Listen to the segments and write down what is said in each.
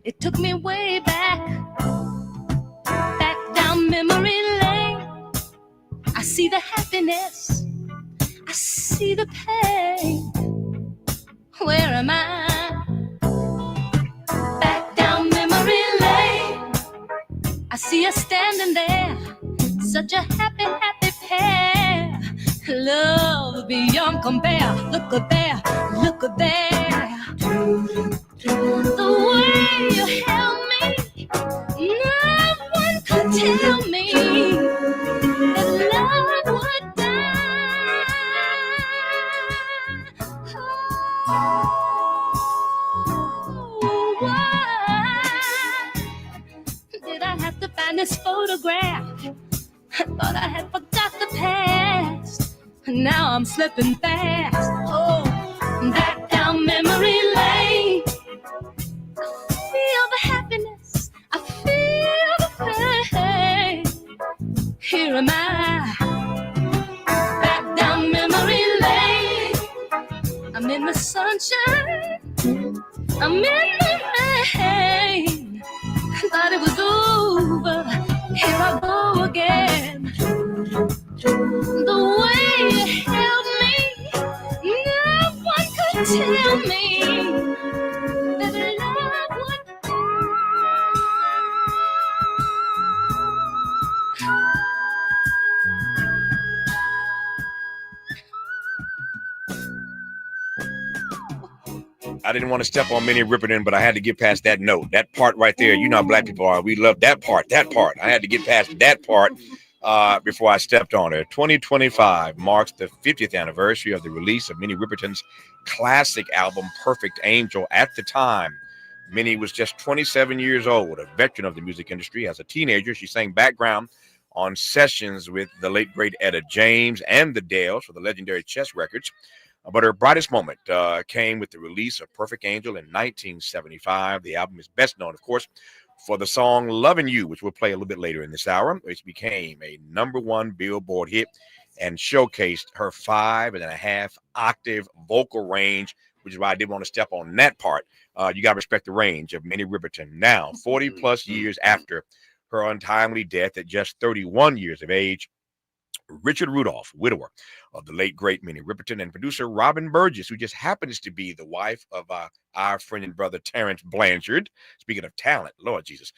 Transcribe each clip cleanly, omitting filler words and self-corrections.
It took me way back down memory lane. I see the happiness, I see the pain. Where am I? Back down memory lane. I see us standing there, such a happy, happy pair. Love beyond compare. Look at there, look at there. The way you held me, no one could tell me that love would die. Oh, why did I have to find this photograph? I thought I had forgot the past. Now I'm slipping fast. Oh, back down memory lane. I feel the happiness, I feel the pain. Here am I, back down memory lane. I'm in the sunshine, I'm in the rain. Thought it was over, here I go again. The way you held me, no one could tell me that love would I didn't want to step on Minnie Riperton, but I had to get past that note, that part right there. You know how black people are. We love that part, that part. I had to get past that part before I stepped on her. 2025 marks the 50th anniversary of the release of Minnie Riperton's classic album, Perfect Angel. At the time, Minnie was just 27 years old, a veteran of the music industry. As a teenager, she sang background on sessions with the late, great Etta James and the Dales for the legendary Chess Records. But her brightest moment came with the release of Perfect Angel in 1975. The album is best known, of course, for the song Lovin' You, which we'll play a little bit later in this hour, which became a #1 Billboard hit and showcased her 5.5 octave vocal range, which is why I did want to step on that part. You got to respect the range of Minnie Riperton. Now, 40 plus years after her untimely death at just 31 years of age, Richard Rudolph, widower of the late, great Minnie Riperton, and producer Robin Burgess, who just happens to be the wife of our friend and brother Terrence Blanchard. Speaking of talent, Lord Jesus,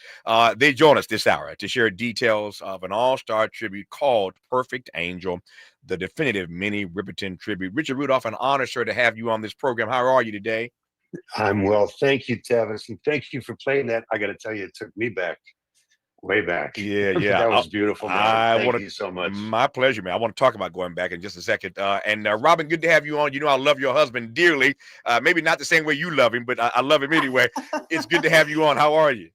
they join us this hour to share details of an all-star tribute called Perfect Angel, the Definitive Minnie Riperton Tribute. Richard Rudolph, an honor, sir, to have you on this program. How are you today? I'm well. Thank you, Tavis, and thank you for playing that. I got to tell you, it took me back. Way back. Yeah. That was beautiful, man. Thank you so much. My pleasure, man. I want to talk about going back in just a second. And Robin, good to have you on. You know I love your husband dearly. Maybe not the same way you love him, but I love him anyway. It's good to have you on. How are you?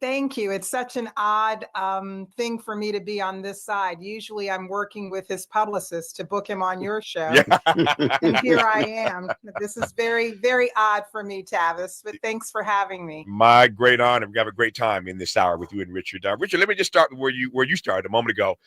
Thank you. It's such an odd thing for me to be on this side. Usually I'm working with his publicist to book him on your show. Yeah. And here I am. This is very, very odd for me, Tavis, but thanks for having me. My great honor. We have a great time in this hour with you and Richard. Richard, let me just start where you started a moment ago,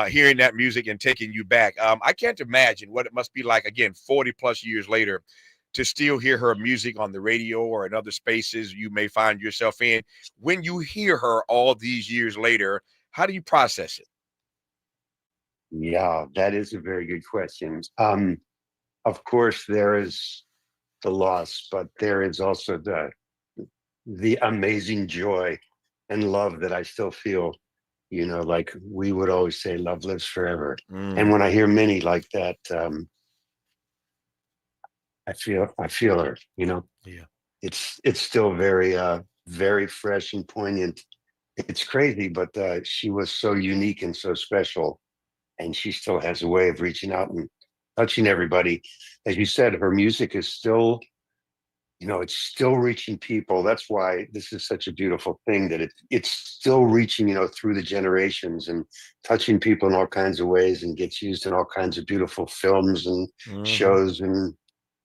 hearing that music and taking you back. I can't imagine what it must be like, again, 40 plus years later, to still hear her music on the radio or in other spaces you may find yourself in. When you hear her all these years later, how do you process it? Yeah, that is a very good question. Of course, there is the loss, but there is also the amazing joy and love that I still feel. You know, like we would always say, love lives forever. And when I hear Minnie like that, I feel her, you know. Yeah. It's still very, very fresh and poignant. It's crazy, but she was so unique and so special. And she still has a way of reaching out and touching everybody. As you said, her music is still, you know, it's still reaching people. That's why this is such a beautiful thing, that it's still reaching, you know, through the generations and touching people in all kinds of ways, and gets used in all kinds of beautiful films and shows and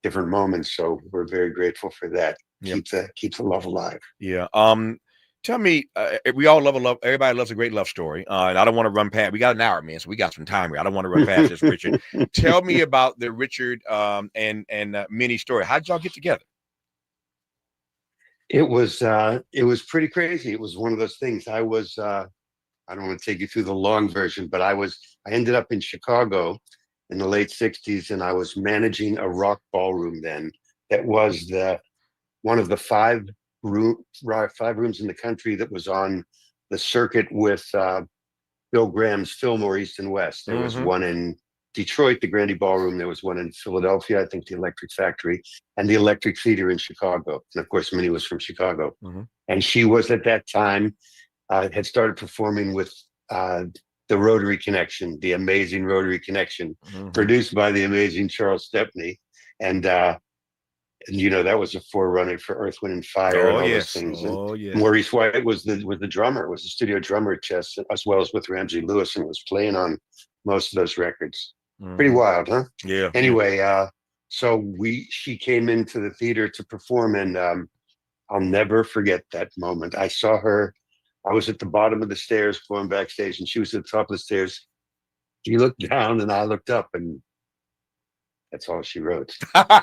different moments. So we're very grateful for that. Yep. Keeps the love alive. Yeah. Tell me, we all love everybody loves a great love story. And I don't want to run past, we got an hour, man, so we got some time here. I don't want to run past this, Richard. Tell me about the Richard and Minnie story. How did y'all get together? It was pretty crazy. It was one of those things. I don't want to take you through the long version, but I ended up in Chicago in the late 60s, and I was managing a rock ballroom then that was one of the five rooms in the country that was on the circuit with Bill Graham's Fillmore East and West. There was one in Detroit, the Grandy Ballroom. There was one in Philadelphia, I think the Electric Factory, and the Electric Theater in Chicago. And of course, Minnie was from Chicago. And she was at that time, had started performing with the Rotary Connection, the amazing Rotary Connection, produced by the amazing Charles Stepney. And that was a forerunner for Earth, Wind, and Fire and all those things. And Maurice White was the drummer, was the studio drummer at Chess, as well as with Ramsey Lewis, and was playing on most of those records. Pretty wild, huh? Yeah. Anyway, so she came into the theater to perform, and I'll never forget that moment. I saw her. I was at the bottom of the stairs going backstage, and she was at the top of the stairs. She looked down, and I looked up, and that's all she wrote. I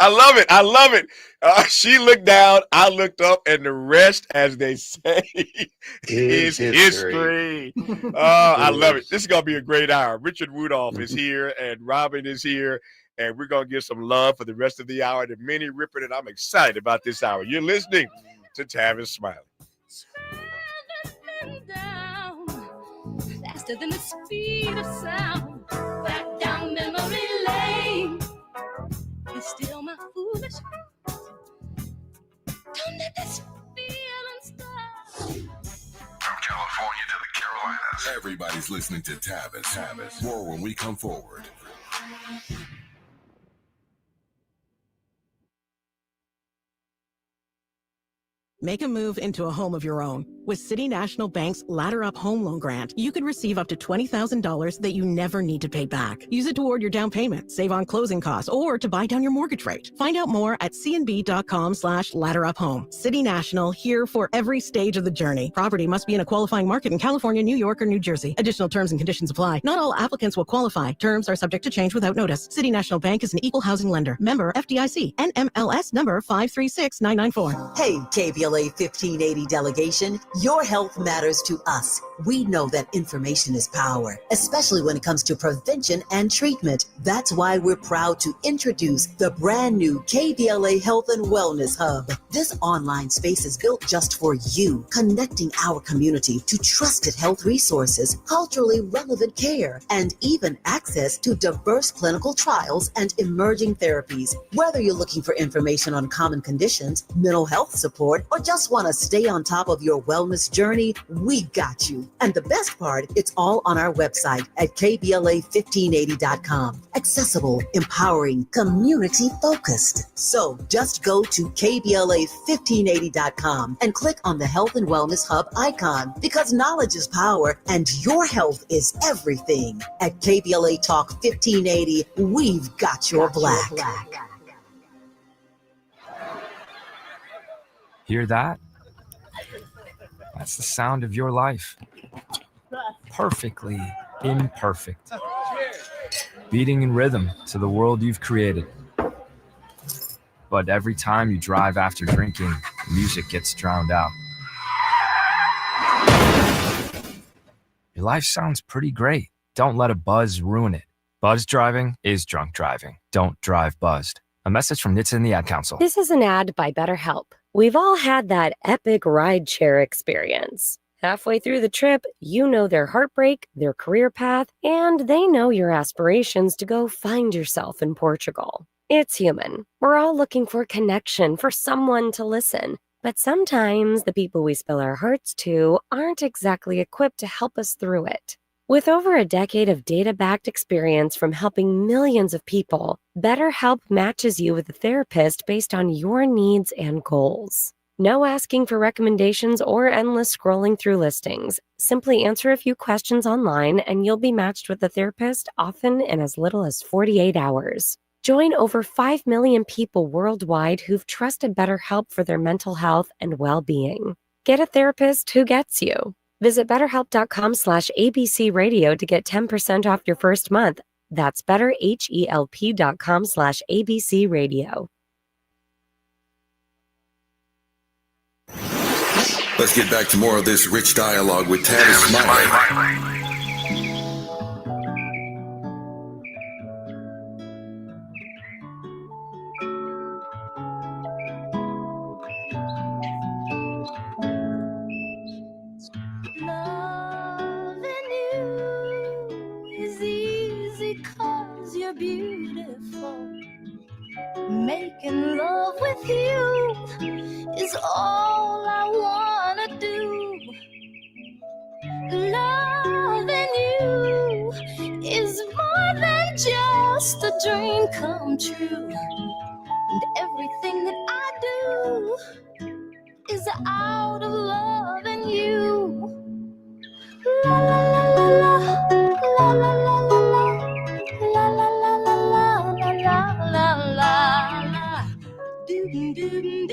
love it. I love it. She looked down, I looked up, and the rest, as they say, is history. I love it. This is going to be a great hour. Richard Rudolph is here, and Robin is here, and we're going to give some love for the rest of the hour to Minnie Riperton. I'm excited about this hour. You're listening to Tavis Smiley. Faster than the speed of sound, back down memory lane. It's still my foolish heart. Don't let this feeling stop. From California to the Carolinas, everybody's listening to Tavis. More when we come forward. Make a move into a home of your own. With City National Bank's Ladder Up Home Loan Grant, you could receive up to $20,000 that you never need to pay back. Use it toward your down payment, save on closing costs, or to buy down your mortgage rate. Find out more at cnb.com/ladderuphome. City National, here for every stage of the journey. Property must be in a qualifying market in California, New York, or New Jersey. Additional terms and conditions apply. Not all applicants will qualify. Terms are subject to change without notice. City National Bank is an equal housing lender. Member FDIC. NMLS number 536994. Hey, KBLA 1580 delegation, your health matters to us. We know that information is power, especially when it comes to prevention and treatment. That's why we're proud to introduce the brand new KBLA Health and Wellness Hub. This online space is built just for you, connecting our community to trusted health resources, culturally relevant care, and even access to diverse clinical trials and emerging therapies. Whether you're looking for information on common conditions, mental health support, or just want to stay on top of your wellness journey, we got you. And the best part, it's all on our website at kbla1580.com. Accessible, empowering, community-focused. So just go to kbla1580.com and click on the Health and Wellness Hub icon, because knowledge is power and your health is everything. At KBLA Talk 1580, we've got your black. Hear that? That's the sound of your life. Perfectly imperfect. Beating in rhythm to the world you've created. But every time you drive after drinking, music gets drowned out. Your life sounds pretty great. Don't let a buzz ruin it. Buzz driving is drunk driving. Don't drive buzzed. A message from NHTSA and the Ad Council. This is an ad by BetterHelp. We've all had that epic rideshare experience. Halfway through the trip, you know their heartbreak, their career path, and they know your aspirations to go find yourself in Portugal. It's human. We're all looking for connection, for someone to listen. But sometimes the people we spill our hearts to aren't exactly equipped to help us through it. With over a decade of data-backed experience from helping millions of people, BetterHelp matches you with a therapist based on your needs and goals. No asking for recommendations or endless scrolling through listings. Simply answer a few questions online and you'll be matched with a therapist, often in as little as 48 hours. Join over 5 million people worldwide who've trusted BetterHelp for their mental health and well-being. Get a therapist who gets you. Visit BetterHelp.com/ABC Radio to get 10% off your first month. That's BetterHelp.com/ABC Radio. Let's get back to more of this rich dialogue with Tavis Smiley. Loving you is easy 'cause you're beautiful. Making love with you is all I wanna do. Loving you is more than just a dream come true. And everything that I do is out of loving you. La la la la la la la la la la la la la la la la la do do do do.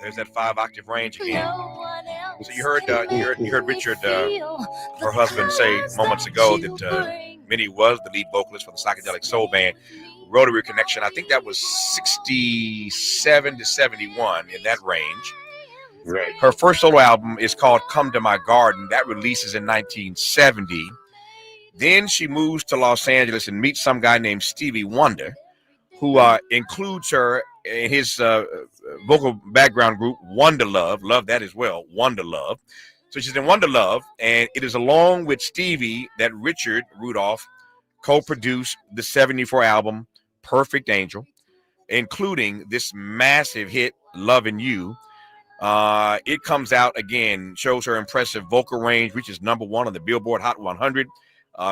There's that 5-octave range again. No one else So you heard Richard, her her husband, say moments ago that Minnie was the lead vocalist for the psychedelic soul band Rotary Connection. I think that was 67 to 71, in that range. Right. Her first solo album is called Come to My Garden. That releases in 1970. Then she moves to Los Angeles and meets some guy named Stevie Wonder, who includes her in his vocal background group, Wonder Love. Love that as well, Wonder Love. So she's in Wonder Love, and it is along with Stevie that Richard Rudolph co-produced the 74 album, Perfect Angel, including this massive hit, Lovin' You. It comes out again, shows her impressive vocal range, reaches #1 on the Billboard Hot 100,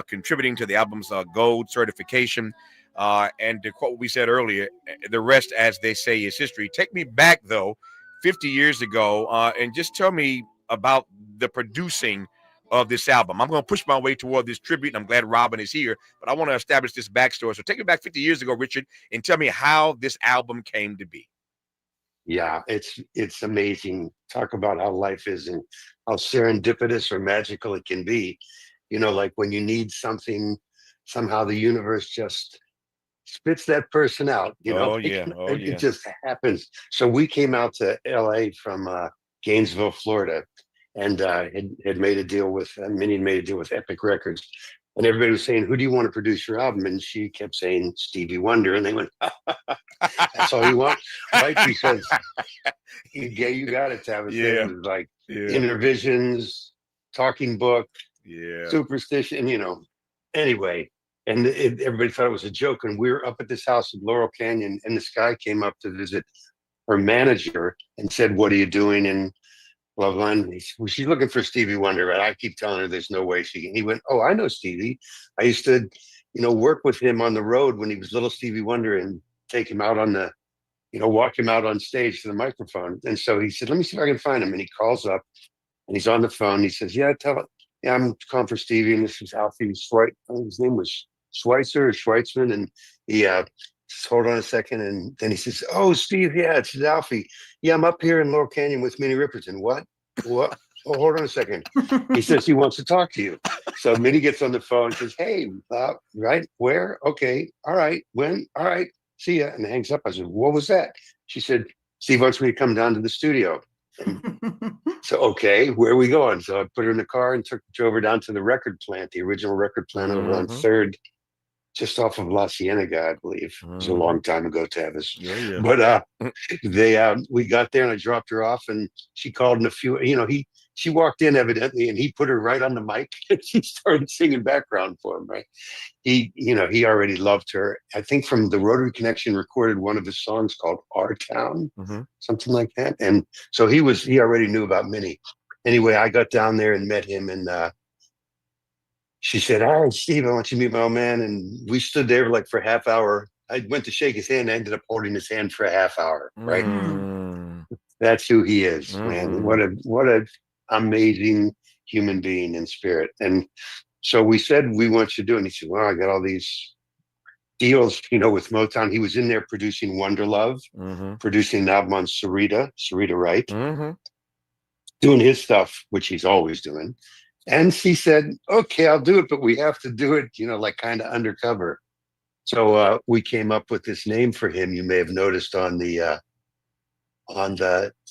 contributing to the album's gold certification. And to quote what we said earlier, the rest, as they say, is history. Take me back, though, 50 years ago, and just tell me about the producing of this album. I'm going to push my way toward this tribute, and I'm glad Robin is here, but I want to establish this backstory. So take me back 50 years ago, Richard, and tell me how this album came to be. Yeah, it's amazing. Talk about how life is and how serendipitous or magical it can be. You know, like when you need something, somehow the universe just spits that person out. You know, it just happens. So we came out to LA from Gainesville, Florida, and had made a deal with Minnie had made a deal with Epic Records. And everybody was saying, "Who do you want to produce your album?" And she kept saying Stevie Wonder, and they went, "That's all you want, right?" Because you got it, Tavis. Yeah. It was like Inner Visions, Talking Book, Superstition, you know. Anyway, and everybody thought it was a joke. And we were up at this house in Laurel Canyon, and this guy came up to visit her manager and said, "What are you doing?" And blah, blah. And well, she's looking for Stevie Wonder, right? I keep telling her there's no way she can. He went, "Oh, I know Stevie. I used to, work with him on the road when he was little Stevie Wonder and take him out on the, walk him out on stage to the microphone." And so he said, "Let me see if I can find him." And he calls up and he's on the phone. He says, "Yeah, I'm calling for Stevie. And this is Alfie Schweitzer." I think his name was Schweitzer or Schweitzman. And he says, "Hold on a second." And then he says, "Oh, Steve, yeah, it's Alfie. Yeah, I'm up here in Laurel Canyon with Minnie Riperton." What? Oh, hold on a second. He says he wants to talk to you. So Minnie gets on the phone and says, "Hey, right, where? Okay, all right, when? All right, see ya," and hangs up. I said, "What was that?" She said, "Steve wants me to come down to the studio." So, okay, where are we going? So I put her in the car and drove her down to the record plant, the original record plant over on 3rd, just off of La Cienega, I believe. It was a long time ago, Tavis. Yeah. But we got there and I dropped her off, and she called in a few, she walked in evidently, and he put her right on the mic and she started singing background for him, right? He already loved her. I think from the Rotary Connection recorded one of his songs called Our Town, something like that. And so he already knew about Minnie. Anyway, I got down there and met him, and she said, "All right, Steve, I want you to meet my old man." And we stood there like for a half hour. I went to shake his hand. I ended up holding his hand for a half hour, right? That's who he is, man. What a amazing human being in spirit. And so we said, "We want you to do it." And he said, "Well, I got all these deals, with Motown." He was in there producing Wonder Love, producing an album on Sarita Wright, doing his stuff, which he's always doing. And she said, "Okay, I'll do it, but we have to do it, like kind of undercover." So we came up with this name for him. You may have noticed on the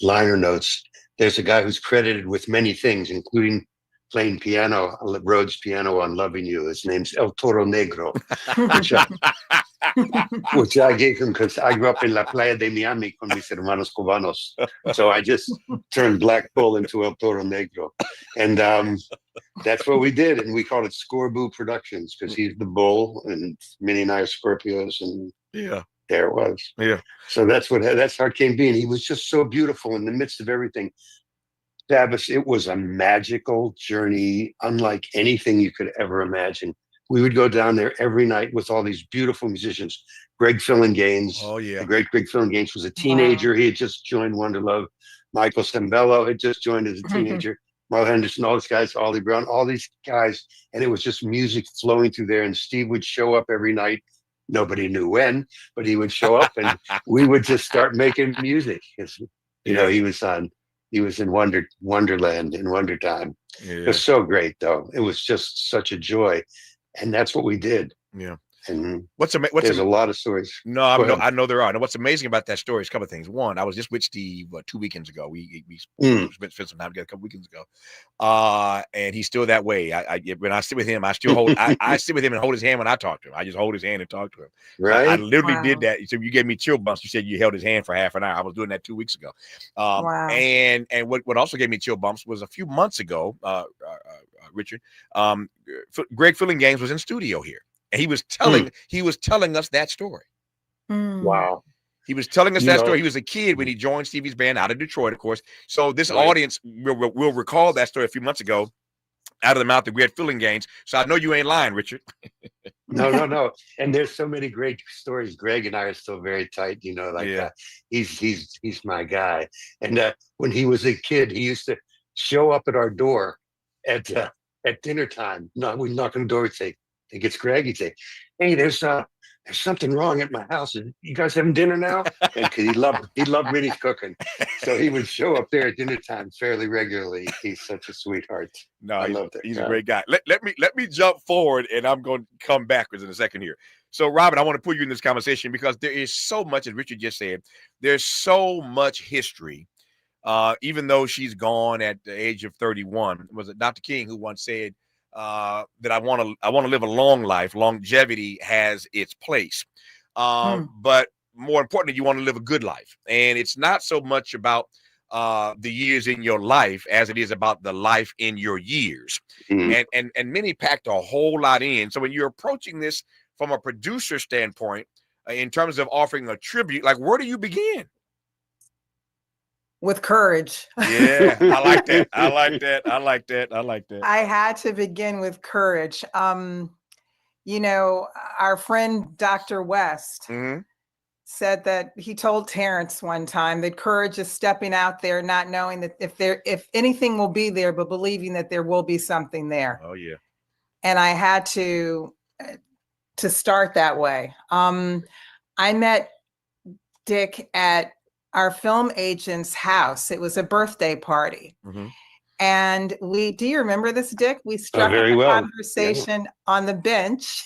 liner notes, there's a guy who's credited with many things, including playing piano, Rhodes piano on Loving You. His name's El Toro Negro, which I gave him because I grew up in La Playa de Miami con mis hermanos cubanos. So I just turned Black Bull into El Toro Negro. And that's what we did. And we called it Scorboo Productions because he's the bull and Minnie and I are Scorpios. And Yeah. there it was. Yeah. So that's how it came being. He was just so beautiful in the midst of everything. Tavis, it was a magical journey, unlike anything you could ever imagine. We would go down there every night with all these beautiful musicians. Greg Fillinganes, Oh, yeah. the great Greg Fillinganes was a teenager. Wow. He had just joined Wonderlove. Michael Sembello had just joined as a teenager. Marl Henderson, all these guys, Ollie Brown, all these guys. And it was just music flowing through there. And Steve would show up every night. Nobody knew when, but he would show up and we would just start making music. You know, he was in Wonderland in Wonder Time. Yeah. It was so great, though. It was just such a joy. And that's what we did. Yeah. And there's a lot of stories. No, I know there are. And what's amazing about that story is a couple of things. One, I was just with Steve 2 weekends ago. We spent some time together a couple weekends ago. And he's still that way. When I sit with him, I sit with him and hold his hand when I talk to him. I just hold his hand and talk to him. Right. I literally did that. So you gave me chill bumps. You said you held his hand for half an hour. I was doing that 2 weeks ago. And what also gave me chill bumps was a few months ago, Richard, Greg Fillinganes was in studio here. And he was telling us that story. Wow. He was telling us that story. He was a kid when he joined Stevie's band out of Detroit, of course. So this audience will recall that story a few months ago out of the mouth of Greg Fillinganes. So I know you ain't lying, Richard. No. And there's so many great stories. Greg and I are still very tight, he's my guy. And when he was a kid, he used to show up at our door at dinner time. No, we knock on the door and say, I think it's Greg. He'd say, "Hey, there's something wrong at my house. You guys having dinner now?" And because he loved Minnie's cooking, so he would show up there at dinner time fairly regularly. He's such a sweetheart. No, I love that. He's a great guy. Let me jump forward, and I'm going to come backwards in a second here. So, Robin, I want to put you in this conversation because there is so much, as Richard just said, there's so much history. Even though she's gone at the age of 31, was it Dr. King who once said? That I want to live a long life. Longevity has its place, but more importantly, you want to live a good life. And it's not so much about the years in your life as it is about the life in your years. And Minnie packed a whole lot in. So when you're approaching this from a producer standpoint, in terms of offering a tribute, like where do you begin? With courage. Yeah, I like that. I had to begin with courage. Our friend Dr. West said that he told Terrence one time that courage is stepping out there, not knowing that if anything will be there, but believing that there will be something there. Oh yeah. And I had to start that way. I met Dick at our film agent's house. It was a birthday party. And do you remember this, Dick? We struck a conversation on the bench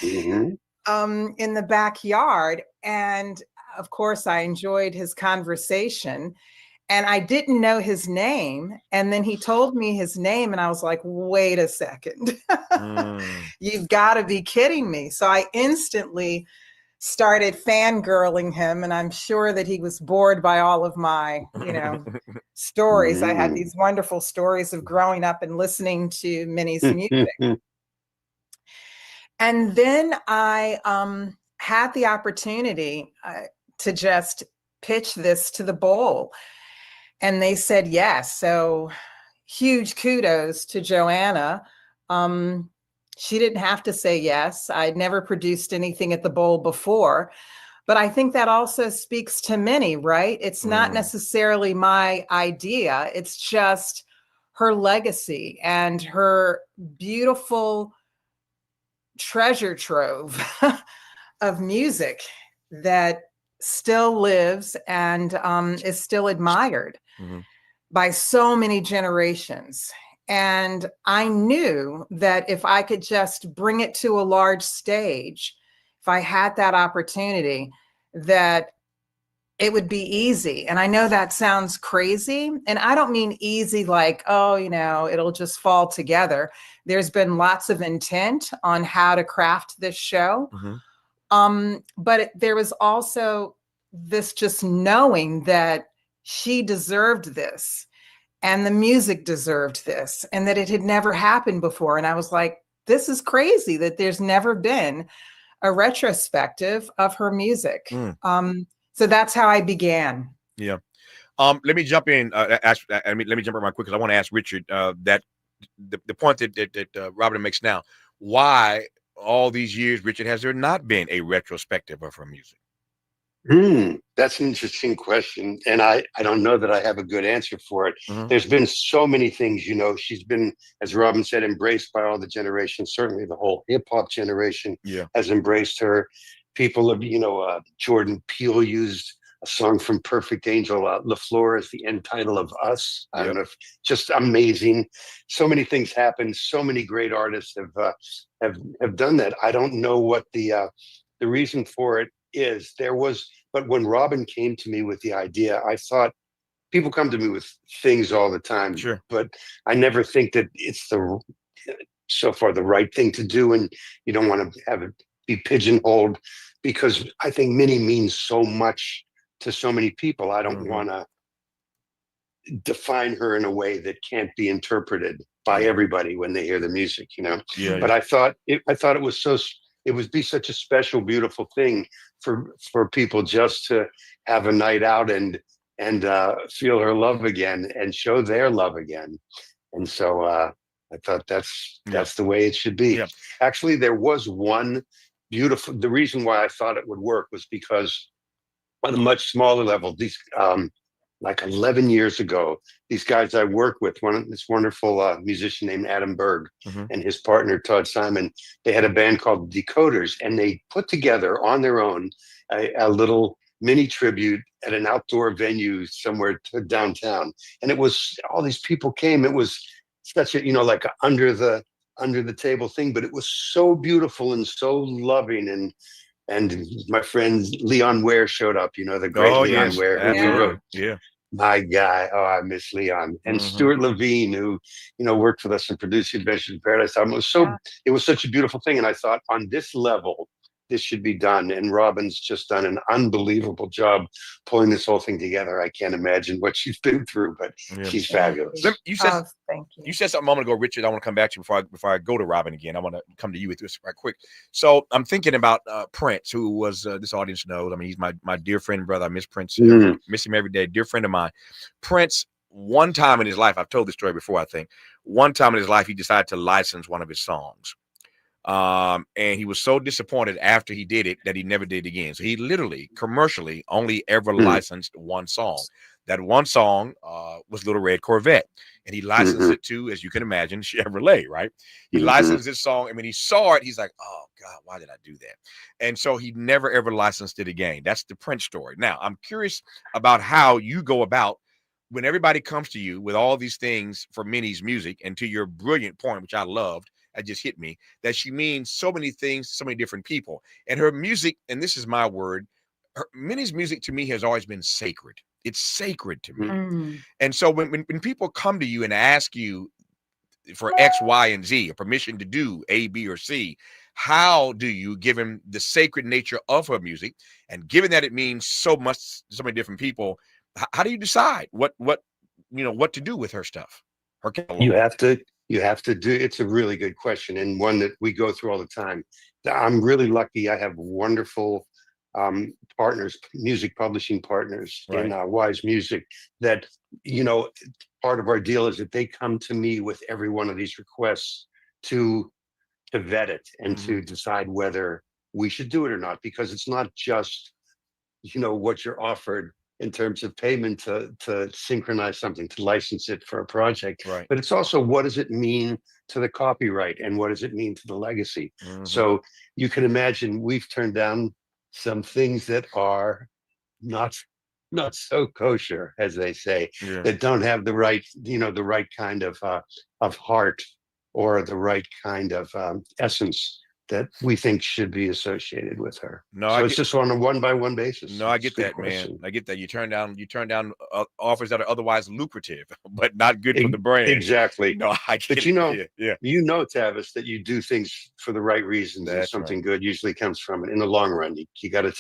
in the backyard. And of course, I enjoyed his conversation. And I didn't know his name. And then he told me his name. And I was like, wait a second. You've got to be kidding me. So I instantly started fangirling him, and I'm sure that he was bored by all of my, stories. I had these wonderful stories of growing up and listening to Minnie's music. And then I had the opportunity to just pitch this to the Bowl, and they said yes. So huge kudos to Joanna. She didn't have to say yes. I'd never produced anything at the Bowl before, but I think that also speaks to Minnie, right? It's not necessarily my idea. It's just her legacy and her beautiful treasure trove of music that still lives and is still admired by so many generations. And I knew that if I could just bring it to a large stage, if I had that opportunity, that it would be easy. And I know that sounds crazy. And I don't mean easy like, oh, it'll just fall together. There's been lots of intent on how to craft this show. But there was also this just knowing that she deserved this and the music deserved this and that it had never happened before. And I was like, this is crazy that there's never been a retrospective of her music. So that's how I began. Yeah. Let me jump in. Let me jump in real quick because I want to ask Richard that the point that Robin makes now. Why all these years, Richard, has there not been a retrospective of her music? That's an interesting question. And I don't know that I have a good answer for it. There's been so many things, she's been, as Robin said, embraced by all the generations. Certainly the whole hip hop generation has embraced her. People have, Jordan Peele used a song from Perfect Angel, LaFleur is the end title of Us. I don't know if just amazing. So many things happen. So many great artists have done that. I don't know what the reason for it is. But when Robin came to me with the idea, I thought, people come to me with things all the time, but I never think that it's so far the right thing to do. And you don't want to have it be pigeonholed, because I think Minnie means so much to so many people. I don't want to define her in a way that can't be interpreted by everybody when they hear the music, But I thought it would be such a special, beautiful thing for people just to have a night out and feel her love again and show their love again. And so I thought that's the way it should be. Actually, there was one the reason why I thought it would work was because on a much smaller level, these like 11 years ago, these guys I worked with, this wonderful musician named Adam Berg and his partner Todd Simon, they had a band called Decoders, and they put together on their own a little mini tribute at an outdoor venue somewhere downtown. And it was, all these people came. It was such a, like a under the table thing, but it was so beautiful and so loving. And my friend Leon Ware showed up, the great Leon Ware. Absolutely. My guy. Oh, I miss Leon. And Stuart Levine, who, worked with us and produced Adventures in Paradise. It was such a beautiful thing. And I thought, on this level, this should be done. And Robin's just done an unbelievable job pulling this whole thing together. I can't imagine what she's been through, but she's fabulous. You said something a moment ago, Richard. I want to come back to you before I go to Robin again. I want to come to you with this right quick. So I'm thinking about Prince, who was this audience knows. I mean, he's my dear friend and brother. I miss Prince. Miss him every day. Dear friend of mine. Prince, one time in his life, I've told this story before, I think. One time in his life, he decided to license one of his songs. And he was so disappointed after he did it that he never did it again. So he literally commercially only ever licensed one song. That one song was Little Red Corvette, and he licensed it to, as you can imagine, Chevrolet, right? He licensed this song, and when he saw it, he's like, oh God, why did I do that? And so he never ever licensed it again. That's the Prince story. Now I'm curious about how you go about when everybody comes to you with all these things for Minnie's music, and to your brilliant point, which I loved. That just hit me, that she means so many things to so many different people. And her music, and this is my word, Minnie's music to me has always been sacred. It's sacred to me. And so when people come to you and ask you for X, Y, and Z, or permission to do A, B, or C, how do you, given the sacred nature of her music, and given that it means so much to so many different people, how do you decide what to do with her stuff? Her catalog? You have to do, it's a really good question, and one that we go through all the time. I'm really lucky. I have wonderful partners, music publishing partners in Wise Music, that, part of our deal is that they come to me with every one of these requests to vet it and to decide whether we should do it or not, because it's not just, what you're offered in terms of payment to synchronize something, to license it for a project. But it's also, what does it mean to the copyright, and what does it mean to the legacy? So you can imagine we've turned down some things that are not so kosher, as they say, that don't have the right, the right kind of heart, or the right kind of essence that we think should be associated with her. No, so it's just on a one-by-one basis. No, I get that, man. I get that. You turn down offers that are otherwise lucrative, but not good for the brand. Exactly. No, I get but it. Yeah. You know, Tavis, that you do things for the right reasons. And something good usually comes from it. In the long run, you got to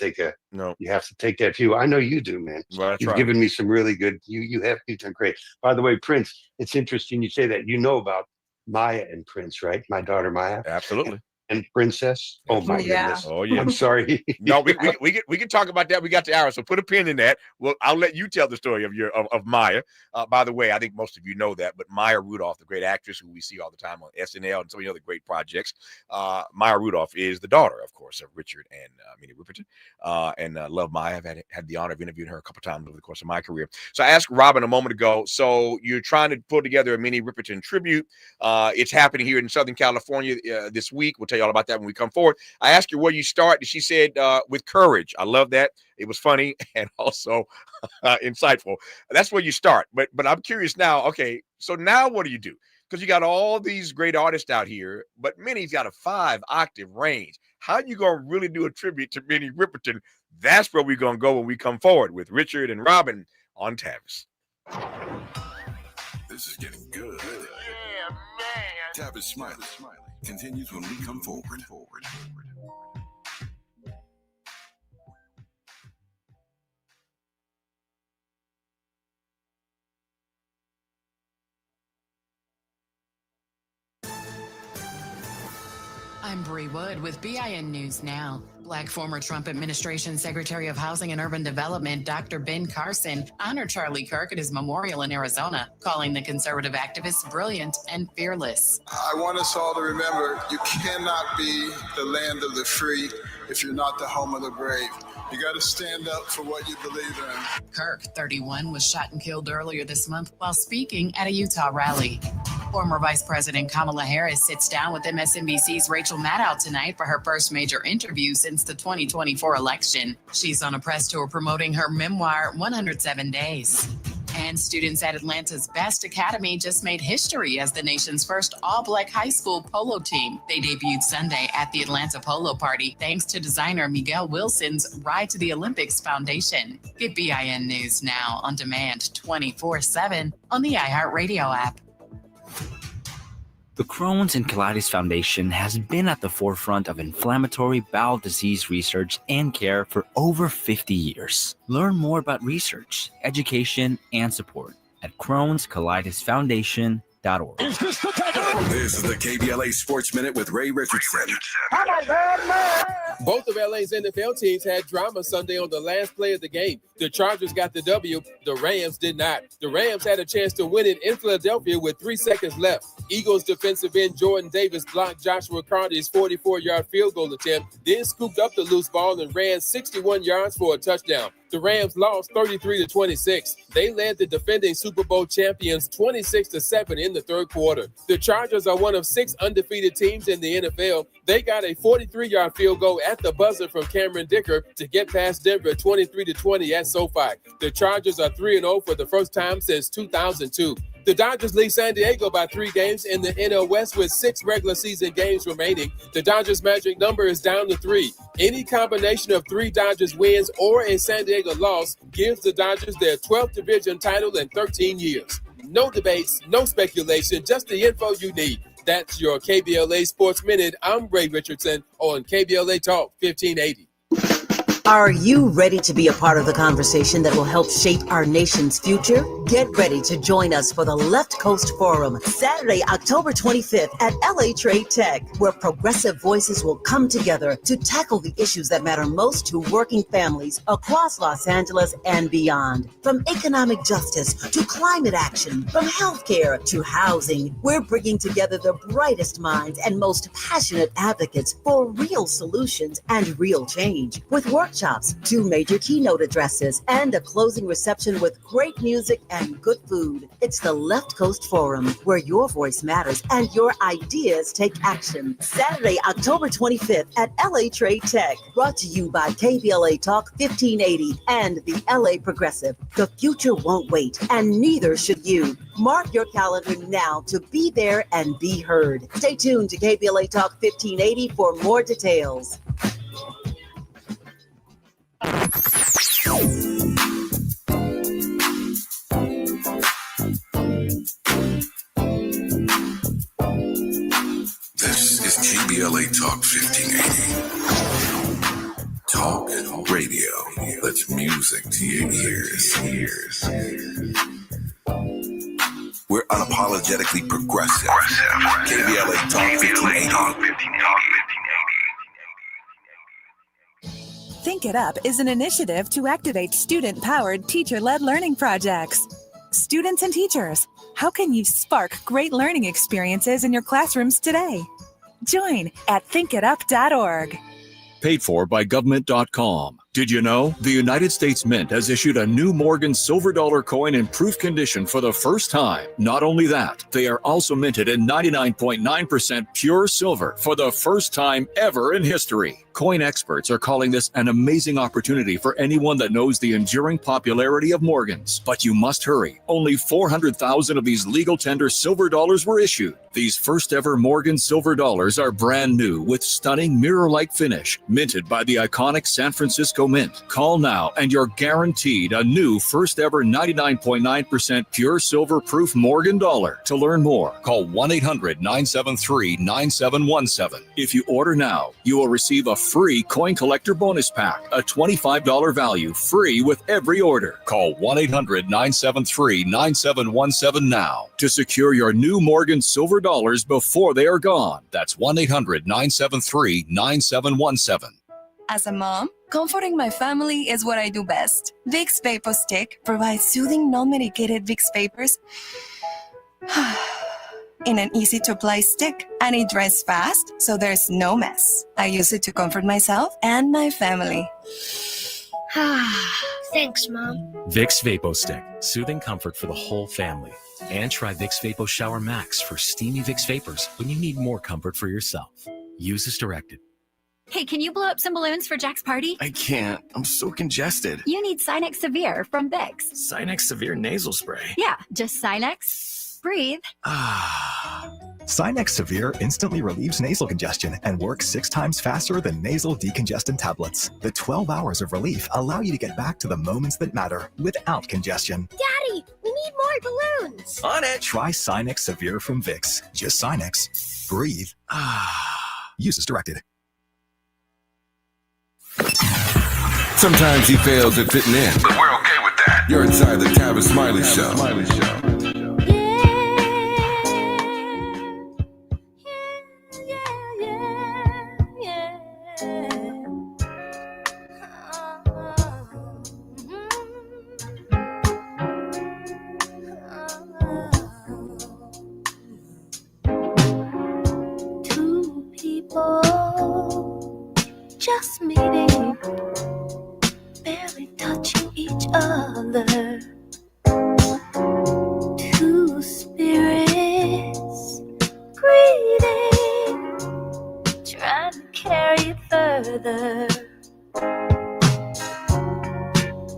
you have to take that view. I know you do, man. Well, You've given me some really good. You've done great. By the way, Prince, it's interesting you say that. You know about Maya and Prince, right? My daughter Maya. Absolutely. And Princess. Oh my goodness. Oh yeah. I'm sorry. No, we can talk about that. We got the hour, so put a pin in that. Well, I'll let you tell the story of Maya. By the way, I think most of you know that, but Maya Rudolph, the great actress who we see all the time on SNL and so many other great projects, Maya Rudolph is the daughter, of course, of Richard and Minnie Riperton. And love Maya. I've had the honor of interviewing her a couple times over the course of my career. So I asked Robin a moment ago. So you're trying to pull together a Minnie Riperton tribute. It's happening here in Southern California this week. We'll tell you all about that when we come forward. I asked her where you start. She said, with courage. I love that. It was funny and also insightful. That's where you start. But I'm curious now. Okay, so now what do you do? Because you got all these great artists out here, but Minnie's got a 5-octave range. How are you going to really do a tribute to Minnie Riperton? That's where we're going to go when we come forward with Richard and Robin on Tavis. This is getting good. Yeah, man. Tavis Smiley continues when we come forward. I'm Bree Wood with BIN News Now. Black former Trump administration Secretary of Housing and Urban Development Dr. Ben Carson honored Charlie Kirk at his memorial in Arizona, calling the conservative activist brilliant and fearless. I want us all to remember, you cannot be the land of the free if you're not the home of the brave. You got to stand up for what you believe in. Kirk, 31, was shot and killed earlier this month while speaking at a Utah rally. Former Vice President Kamala Harris sits down with MSNBC's Rachel Maddow tonight for her first major interview since the 2024 election. She's on a press tour promoting her memoir, 107 Days. And students at Atlanta's Best Academy just made history as the nation's first all-black high school polo team. They debuted Sunday at the Atlanta Polo Party thanks to designer Miguel Wilson's Ride to the Olympics Foundation. Get BIN News Now on demand 24/7 on the iHeartRadio app. The Crohn's and Colitis Foundation has been at the forefront of inflammatory bowel disease research and care for over 50 years. Learn more about research, education, and support at Crohn'sColitisFoundation.org. This is the KBLA Sports Minute with Ray Richardson. Both of LA's NFL teams had drama Sunday on the last play of the game. The Chargers got the W. The Rams did not. The Rams had a chance to win it in Philadelphia with 3 seconds left. Eagles defensive end Jordan Davis blocked Joshua Carter's 44-yard field goal attempt, then scooped up the loose ball and ran 61 yards for a touchdown. The Rams lost 33-26. They led the defending Super Bowl champions 26-7 in the third quarter. The Chargers are one of 6 undefeated teams in the NFL. They got a 43-yard field goal at the buzzer from Cameron Dicker to get past Denver 23-20 at SoFi. The Chargers are 3-0 for the first time since 2002. The Dodgers lead San Diego by 3 games in the NL West with 6 regular season games remaining. The Dodgers' magic number is down to 3. Any combination of 3 Dodgers wins or a San Diego loss gives the Dodgers their 12th division title in 13 years. No debates, no speculation, just the info you need. That's your KBLA Sports Minute. I'm Ray Richardson on KBLA Talk 1580. Are you ready to be a part of the conversation that will help shape our nation's future? Get ready to join us for the Left Coast Forum, Saturday, October 25th at LA Trade Tech, where progressive voices will come together to tackle the issues that matter most to working families across Los Angeles and beyond. From economic justice to climate action, from healthcare to housing, we're bringing together the brightest minds and most passionate advocates for real solutions and real change. With work workshops, 2 major keynote addresses, and a closing reception with great music and good food. It's the Left Coast Forum, where your voice matters and your ideas take action. Saturday, October 25th at LA Trade Tech. Brought to you by KBLA Talk 1580 and the LA Progressive. The future won't wait, and neither should you. Mark your calendar now to be there and be heard. Stay tuned to KBLA Talk 1580 for more details. This is KBLA Talk 1580. Talk radio. That's music to your ears. We're unapologetically progressive. KBLA Talk 1580. Think It Up is an initiative to activate student-powered, teacher-led learning projects. Students and teachers, how can you spark great learning experiences in your classrooms today? Join at thinkitup.org. Paid for by government.com. Did you know the United States Mint has issued a new Morgan silver dollar coin in proof condition for the first time? Not only that, they are also minted in 99.9% pure silver for the first time ever in history. Coin experts are calling this an amazing opportunity for anyone that knows the enduring popularity of Morgans. But you must hurry. Only 400,000 of these legal tender silver dollars were issued. These first ever Morgan silver dollars are brand new with stunning mirror-like finish, minted by the iconic San Francisco Mint. Call now and you're guaranteed a new first ever 99.9% pure silver proof Morgan dollar. To learn more, call 1-800-973-9717. If you order now, you will receive a free coin collector bonus pack, a $25 value, free with every order. Call 1-800-973-9717 now to secure your new Morgan silver dollars before they are gone. That's 1-800-973-9717. As a mom, comforting my family is what I do best. Vicks Vapor Stick provides soothing, non-medicated Vicks Vapors in an easy-to-apply stick, and it dries fast, so there's no mess. I use it to comfort myself and my family. Thanks, Mom. Vicks Vapo Stick, soothing comfort for the whole family. And try Vicks Vapo Shower Max for steamy Vicks Vapors when you need more comfort for yourself. Use as directed. Hey, can you blow up some balloons for Jack's party? I can't. I'm so congested. You need Sinex Severe from Vicks. Sinex Severe nasal spray. Yeah, just Sinex. Breathe. Sinex Severe instantly relieves nasal congestion and works 6 times faster than nasal decongestant tablets. The 12 hours of relief allow you to get back to the moments that matter without congestion. Daddy, we need more balloons. On it! Try Sinex Severe from Vicks. Just Sinex. Breathe. Use as directed. Sometimes he fails at fitting in, but we're okay with that. You're inside the Tavis Smiley Show. Two people just meeting, barely touching each other. Two spirits greeting, trying to carry it further.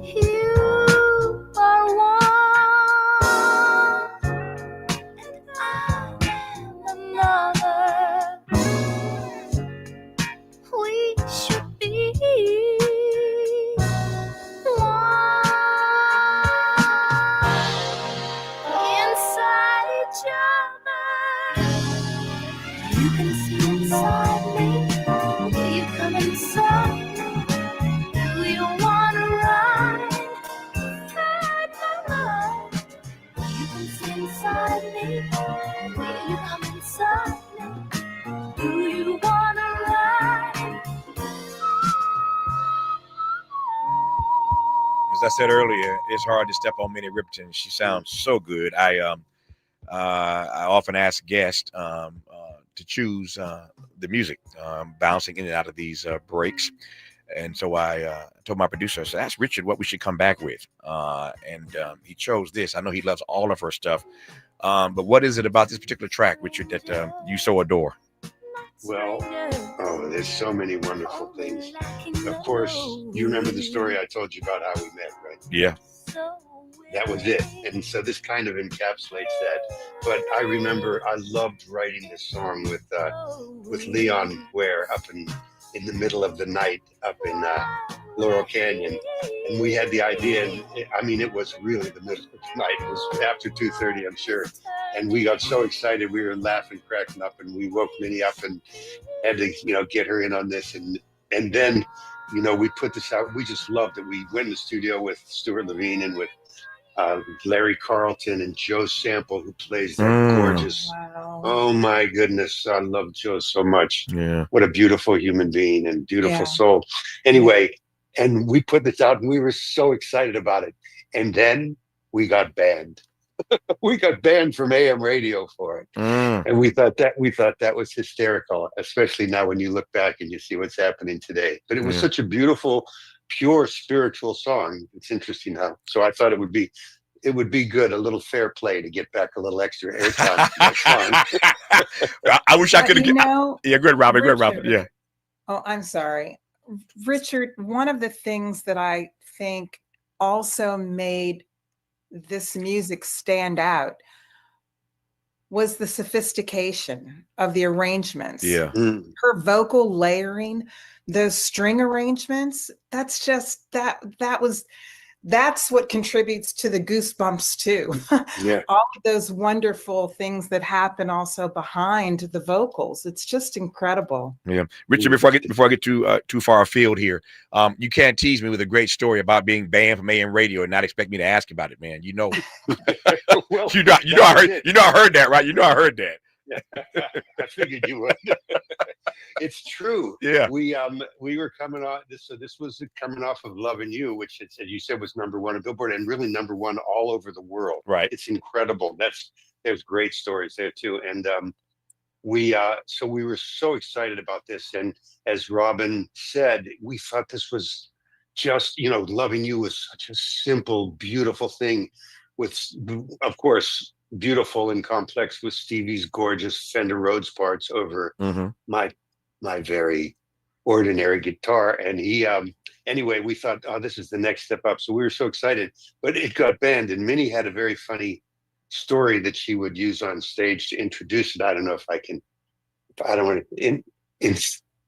You are one, and I am another. We should be inside each other. You can see inside me. Will you come inside me? Do you wanna ride inside my mind? You can see inside me. Will you come inside me? Do you wanna ride? As I said earlier, it's hard to step on Minnie Riperton. She sounds so good. I often ask guests to choose the music, bouncing in and out of these breaks. And so I told my producer, I said, ask Richard what we should come back with. And he chose this. I know he loves all of her stuff. But what is it about this particular track, Richard, that you so adore? Well, there's so many wonderful things. Of course, you remember the story I told you about how we met, right? Yeah. That was it. And so this kind of encapsulates that. But I remember I loved writing this song with Leon Ware up in the middle of the night up in Laurel Canyon. And we had the idea, and it was really the middle of the night. It was after 2:30, I'm sure. And we got so excited, we were laughing, cracking up, and we woke Minnie up and had to, get her in on this. And then, we put this out. We just loved it. We went in the studio with Stuart Levine and with Larry Carlton and Joe Sample, who plays that gorgeous. Wow. Oh my goodness, I love Joe so much. Yeah, what a beautiful human being and beautiful soul. Anyway, and we put this out, and we were so excited about it. And then we got banned. We got banned from AM radio for it, and we thought that was hysterical, especially now when you look back and you see what's happening today. But it was such a beautiful, pure spiritual song. It's interesting how. So I thought it would be good, a little fair play to get back a little extra airtime. I wish I could have. Yeah, good, Robin. Good, Robin. Yeah. Oh, I'm sorry, Richard. One of the things that I think also made this music stand out was the sophistication of the arrangements. Yeah. Her vocal layering, those string arrangements, that's what contributes to the goosebumps too. Yeah. All of those wonderful things that happen also behind the vocals. It's just incredible. Yeah. Richard, before I get too far afield here, you can't tease me with a great story about being banned from AM radio and not expect me to ask about it, man. Well, I heard that, right? I heard that. I figured you would. It's true. Yeah. We were coming off this. So this was coming off of "Loving You," which you said was #1 on Billboard and really #1 all over the world. Right. It's incredible. There's great stories there too. And we were so excited about this. And as Robin said, we thought this was just, "Loving You" was such a simple, beautiful thing with, of course, beautiful and complex with Stevie's gorgeous Fender Rhodes parts over my very ordinary guitar. And he anyway, we thought, this is the next step up. So we were so excited, but it got banned. And Minnie had a very funny story that she would use on stage to introduce it. I don't know if I don't want to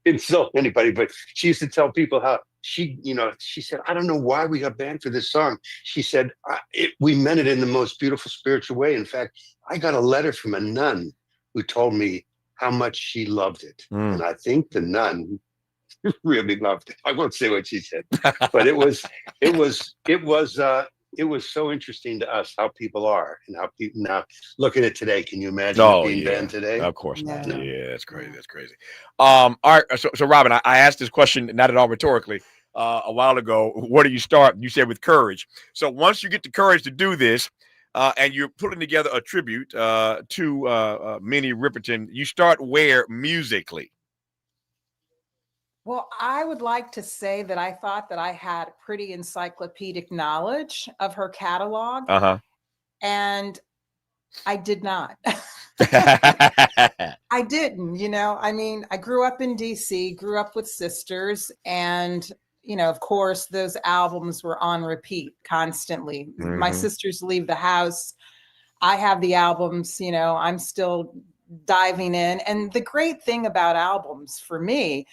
insult anybody, but she used to tell people how she said, I don't know why we got banned for this song. She said, we meant it in the most beautiful spiritual way. In fact, I got a letter from a nun who told me how much she loved it. And I think the nun really loved it. I won't say what she said, but it was so interesting to us how people are and how people now look at it today. Can you imagine being banned today? Of course not. Yeah, that's crazy. That's crazy. All right. So Robin, I asked this question, not at all rhetorically, a while ago. Where do you start? You said with courage. So once you get the courage to do this, and you're putting together a tribute to Minnie Riperton, you start where musically? Well, I would like to say that I thought that I had pretty encyclopedic knowledge of her catalog. And I did not. I didn't, I grew up in DC, grew up with sisters, and, of course, those albums were on repeat constantly. My sisters leave the house. I have the albums, I'm still diving in. And the great thing about albums for me,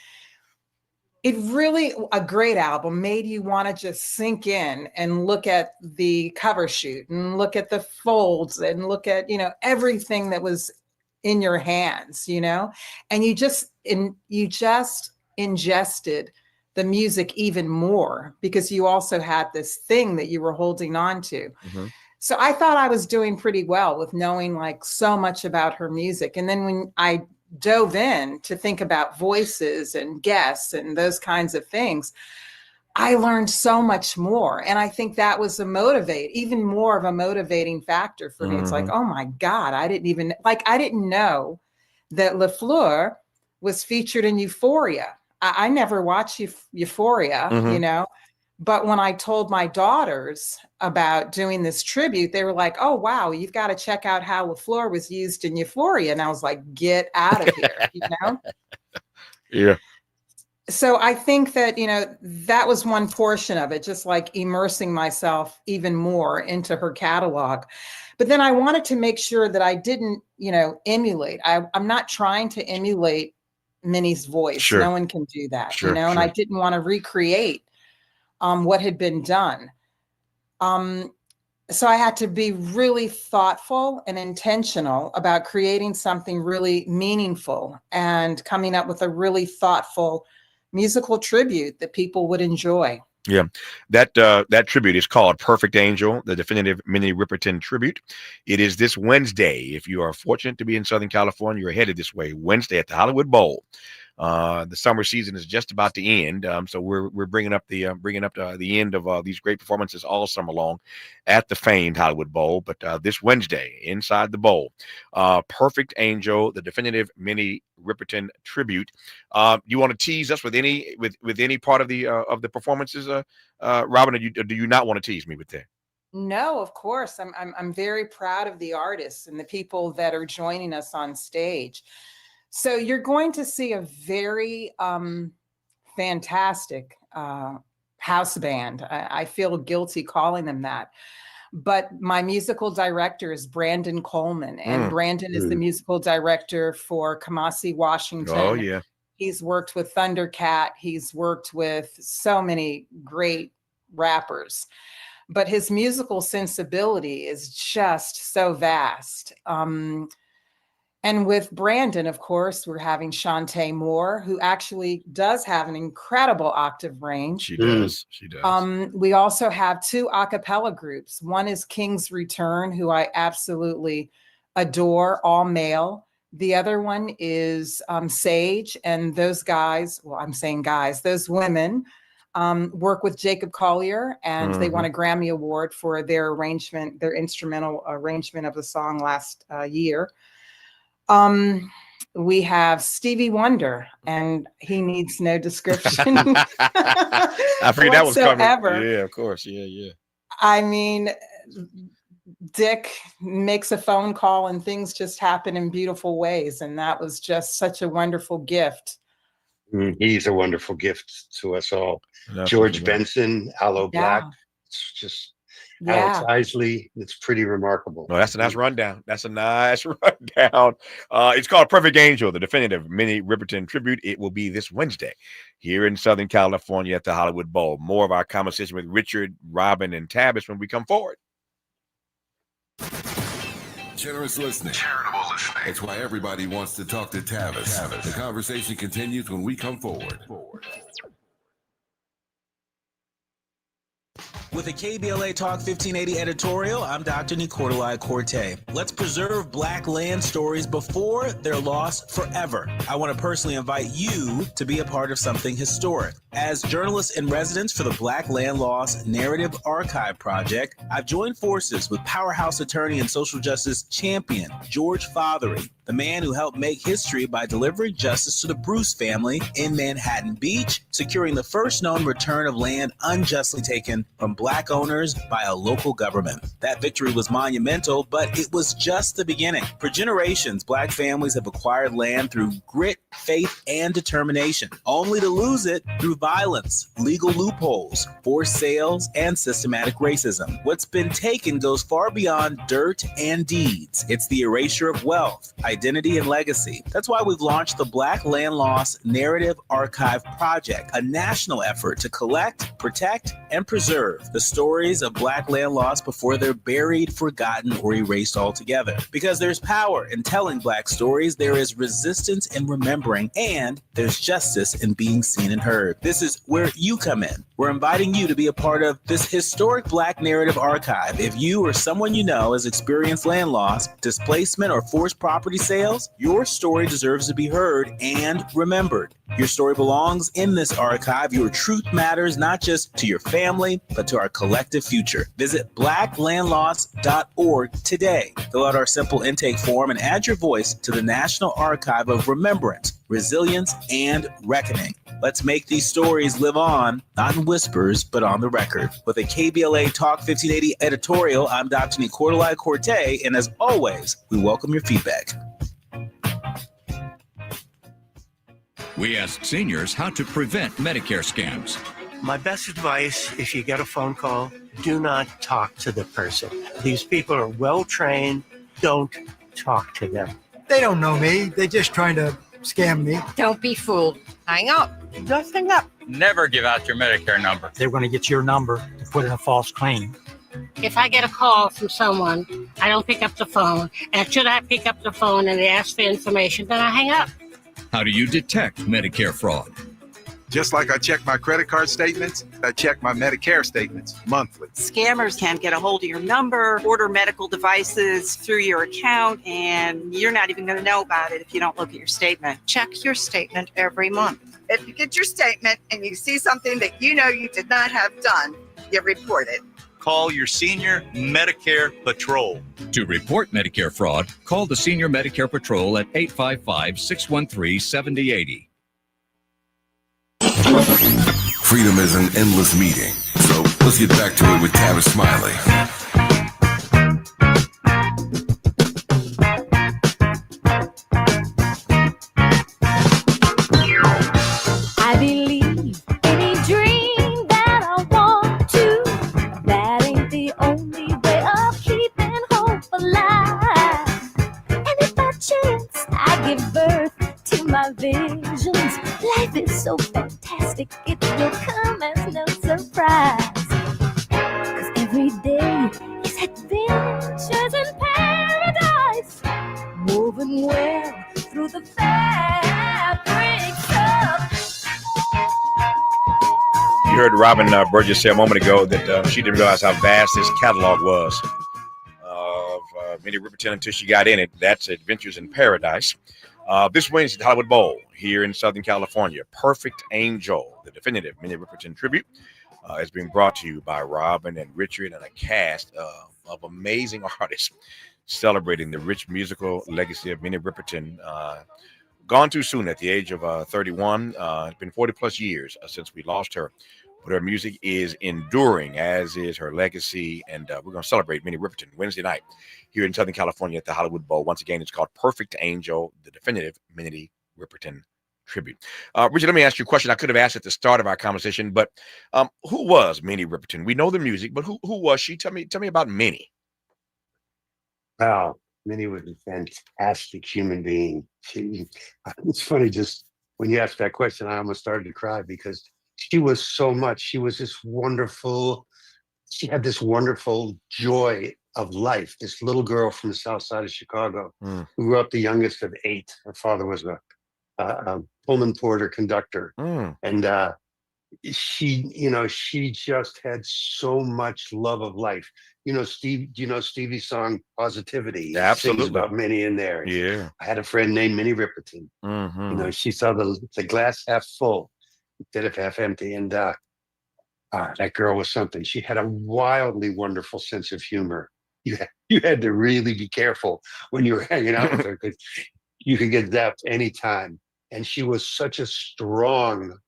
a great album made you want to just sink in and look at the cover shoot and look at the folds and look at, everything that was in your hands, and you just ingested the music even more because you also had this thing that you were holding on to. So I thought I was doing pretty well with knowing so much about her music. And then when I dove in to think about voices and guests and those kinds of things, I learned so much more. And I think that was even more of a motivating factor for me. It's like, oh my God, I didn't know that LaFleur was featured in Euphoria. I never watched Euphoria, you know, but when I told my daughters about doing this tribute, they were like, oh, wow, you've got to check out how LaFleur was used in Euphoria. And I was like, get out of here, you know? Yeah. So I think that, you know, that was one portion of it, just like immersing myself even more into her catalog. But then I wanted to make sure that I didn't, you know, emulate. I'm not trying to emulate Minnie's voice. Sure. No one can do that, Sure, you know, and I didn't want to recreate what had been done. So I had to be really thoughtful and intentional about creating something really meaningful and coming up with a really thoughtful musical tribute that people would enjoy. Yeah, that tribute is called Perfect Angel, the Definitive Minnie Riperton Tribute. It is this Wednesday. If you are fortunate to be in Southern California, you're headed this way, Wednesday at the Hollywood Bowl. The summer season is just about to end, so we're bringing up the end of these great performances all summer long at the famed Hollywood Bowl. But this Wednesday, inside the bowl, Perfect Angel, the Definitive Minnie Riperton Tribute. You want to tease us with any part of the performances, Robin? Or do you not want to tease me with that? No, of course. I'm very proud of the artists and the people that are joining us on stage. So you're going to see a very fantastic house band. I feel guilty calling them that. But my musical director is Brandon Coleman, and Brandon is the musical director for Kamasi Washington. Oh, yeah. He's worked with Thundercat. He's worked with so many great rappers. But his musical sensibility is just so vast. And with Brandon, of course, we're having Shantae Moore, who actually does have an incredible octave range. She does. She does. We also have two a cappella groups. One is King's Return, who I absolutely adore, all male. The other one is Sage, and those guys, well, I'm saying guys, those women work with Jacob Collier, and they won a Grammy Award for their arrangement, their instrumental arrangement of the song last year. We have Stevie Wonder, and he needs no description. I figured that was coming. Yeah, of course. Yeah. I mean, Dick makes a phone call and things just happen in beautiful ways. And that was just such a wonderful gift. He's a wonderful gift to us all. Definitely. George Benson, Aloe Black. It's just Alex Isley. It's pretty remarkable. No, that's a nice rundown. That's a nice rundown. It's called Perfect Angel, the Definitive Minnie Riperton Tribute. It will be this Wednesday here in Southern California at the Hollywood Bowl. More of our conversation with Richard, Robin, and Tavis when we come forward. Generous listening. Charitable listening. It's why everybody wants to talk to Tavis. The conversation continues when we come forward. With a KBLA Talk 1580 editorial, I'm Dr. Nicolai Corte. Let's preserve Black land stories before they're lost forever. I want to personally invite you to be a part of something historic. As journalist in residence for the Black Land Lost Narrative Archive Project, I've joined forces with powerhouse attorney and social justice champion George Fothery, the man who helped make history by delivering justice to the Bruce family in Manhattan Beach, securing the first known return of land unjustly taken from Black owners by a local government. That victory was monumental, but it was just the beginning. For generations, Black families have acquired land through grit, faith, and determination, only to lose it through violence, legal loopholes, forced sales, and systematic racism. What's been taken goes far beyond dirt and deeds. It's the erasure of wealth, identity, and legacy. That's why we've launched the Black Land Lost Narrative Archive Project, a national effort to collect, protect, and preserve the stories of Black land lost before they're buried, forgotten, or erased altogether. Because there's power in telling Black stories, there is resistance in remembering, and there's justice in being seen and heard. This is where you come in. We're inviting you to be a part of this historic Black narrative archive. If you or someone you know has experienced land loss, displacement, or forced property sales, your story deserves to be heard and remembered. Your story belongs in this archive. Your truth matters not just to your family, but to our collective future. Visit blacklandlost.org today. Fill out our simple intake form and add your voice to the National Archive of Remembrance, Resilience, and Reckoning. Let's make these stories live on, not in whispers, but on the record. With a KBLA Talk 1580 editorial, I'm Dr. Nicolai Corte, and as always, we welcome your feedback. We asked seniors how to prevent Medicare scams. My best advice, if you get a phone call, do not talk to the person. These people are well trained. Don't talk to them. They don't know me. They're just trying to scam me. Don't be fooled. Hang up. Just hang up. Never give out your Medicare number. They're going to get your number to put in a false claim. If I get a call from someone, I don't pick up the phone. And should I pick up the phone and they ask for information, then I hang up. How do you detect Medicare fraud? Just like I check my credit card statements, I check my Medicare statements monthly. Scammers can get a hold of your number, order medical devices through your account, and you're not even going to know about it if you don't look at your statement. Check your statement every month. If you get your statement and you see something that you know you did not have done, you report it. Call your senior Medicare Patrol. To report Medicare fraud, call the Senior Medicare Patrol at 855-613-7080. Freedom is an endless meeting. So let's get back to it with Tavis Smiley. I believe any dream that I want to. That ain't the only way of keeping hope alive. And if by chance I give birth to my visions, life is so fantastic, it will come as no surprise. 'Cause every day is adventures in paradise, moving well through the fabrics of. You heard Robin Burgess say a moment ago that she didn't realize how vast this catalog was of Minnie Riperton until she got in it. That's Adventures in Paradise. This Wednesday, the Hollywood Bowl here in Southern California. Perfect Angel, the definitive Minnie Riperton tribute, is being brought to you by Robin and Richard and a cast of amazing artists celebrating the rich musical legacy of Minnie Riperton. Gone too soon at the age of 31. It's been 40 plus years since we lost her. But her music is enduring, as is her legacy. And we're going to celebrate Minnie Riperton Wednesday night here in Southern California at the Hollywood Bowl. Once again, it's called Perfect Angel, the definitive Minnie Riperton tribute. Richard, let me ask you a question I could have asked at the start of our conversation, but who was Minnie Riperton? We know the music, but who was she? Tell me about Minnie. Wow, Minnie was a fantastic human being. It's funny, just when you asked that question, I almost started to cry because she was so much. She was this wonderful, she had this wonderful joy of life. This little girl from the south side of Chicago who grew up the youngest of 8. Her father was a Pullman porter conductor. And she just had so much love of life. You know, Stevie's song Positivity? Absolutely. Sings about Minnie in there. Yeah. I had a friend named Minnie Riperton. You know, she saw the glass half full instead of half empty. And that girl was something. She had a wildly wonderful sense of humor. You had to really be careful when you were hanging out with her because you could get zapped anytime. And she was such a strong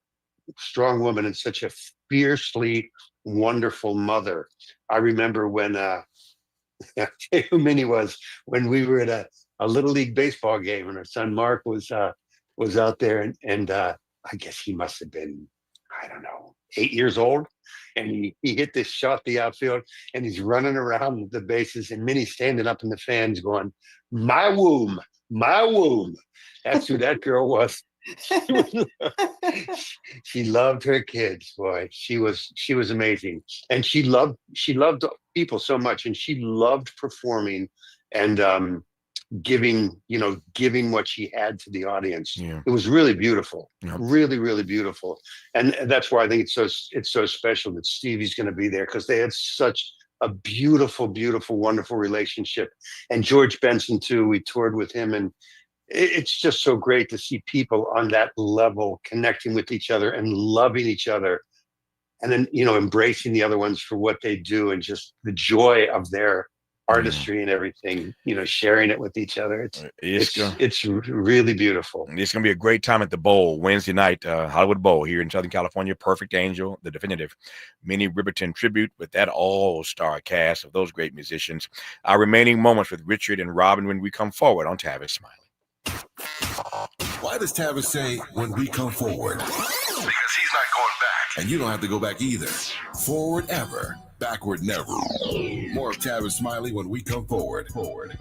woman and such a fiercely wonderful mother. I remember when I'll tell you who Minnie was, when we were at a little league baseball game and her son Mark was out there and I guess he must have been, I don't know, 8 years old. And he hit this shot the outfield and he's running around the bases and Minnie's standing up in the fans going, my womb. That's who that girl was. She loved her kids, boy. She was amazing. And she loved people so much. And she loved performing and giving what she had to the audience. Yeah. It was really beautiful. Yep. Really, really beautiful. And that's why I think it's so special that Stevie's going to be there, because they had such a beautiful, beautiful, wonderful relationship. And George Benson too, we toured with him, and it's just so great to see people on that level connecting with each other and loving each other, and then embracing the other ones for what they do and just the joy of their artistry and everything, sharing it with each other. It's really beautiful. It's going to be a great time at the Bowl Wednesday night, Hollywood Bowl here in Southern California. Perfect Angel, the Definitive Minnie Riperton Tribute with that all-star cast of those great musicians. Our remaining moments with Richard and Robin when we come forward on Tavis Smiley. Why does Tavis say when we come forward? Because he's not going back. And you don't have to go back either. Forward ever. Backward never. More of Tavis Smiley when we come forward. KBLA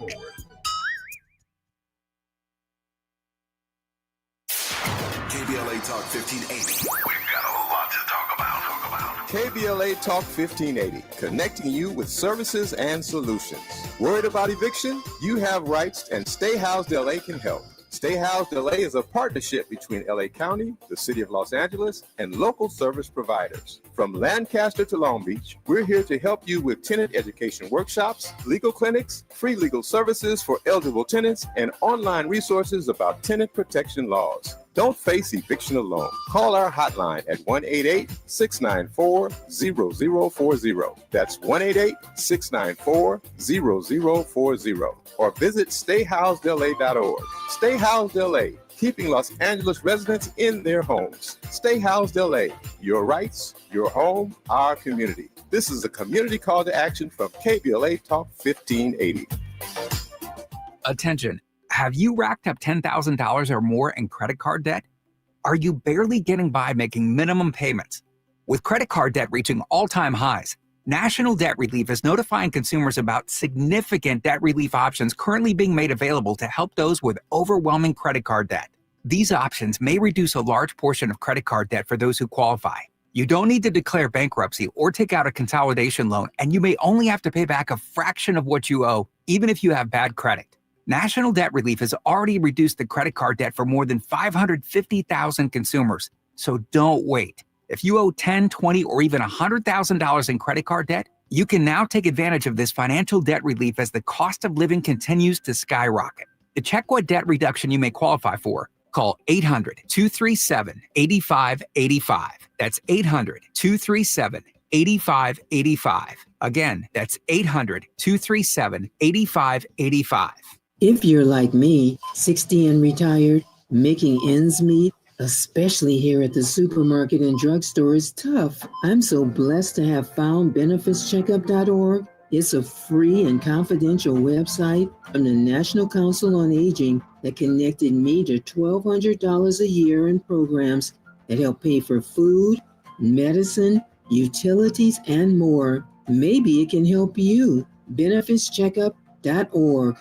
Talk 1580. We've got a lot to talk about. KBLA Talk 1580, connecting you with services and solutions. Worried about eviction? You have rights, and Stay Housed LA can help. Stay Housed LA is a partnership between LA County, the City of Los Angeles, and local service providers. From Lancaster to Long Beach, we're here to help you with tenant education workshops, legal clinics, free legal services for eligible tenants, and online resources about tenant protection laws. Don't face eviction alone. Call our hotline at 1-888-694-0040. That's 1-888-694-0040. Or visit stayhousedla.org. Stay Housed LA, keeping Los Angeles residents in their homes. Stay Housed LA, your rights, your home, our community. This is a community call to action from KBLA Talk 1580. Attention. Have you racked up $10,000 or more in credit card debt? Are you barely getting by making minimum payments? With credit card debt reaching all-time highs, National Debt Relief is notifying consumers about significant debt relief options currently being made available to help those with overwhelming credit card debt. These options may reduce a large portion of credit card debt for those who qualify. You don't need to declare bankruptcy or take out a consolidation loan, and you may only have to pay back a fraction of what you owe, even if you have bad credit. National Debt Relief has already reduced the credit card debt for more than 550,000 consumers. So don't wait. If you owe $10,000, $20,000, or even $100,000 in credit card debt, you can now take advantage of this financial debt relief as the cost of living continues to skyrocket. To check what debt reduction you may qualify for, call 800-237-8585. That's 800-237-8585. Again, that's 800-237-8585. If you're like me, 60 and retired, making ends meet, especially here at the supermarket and drugstore, is tough. I'm so blessed to have found benefitscheckup.org. It's a free and confidential website from the National Council on Aging that connected me to $1,200 a year in programs that help pay for food, medicine, utilities, and more. Maybe it can help you. benefitscheckup.org.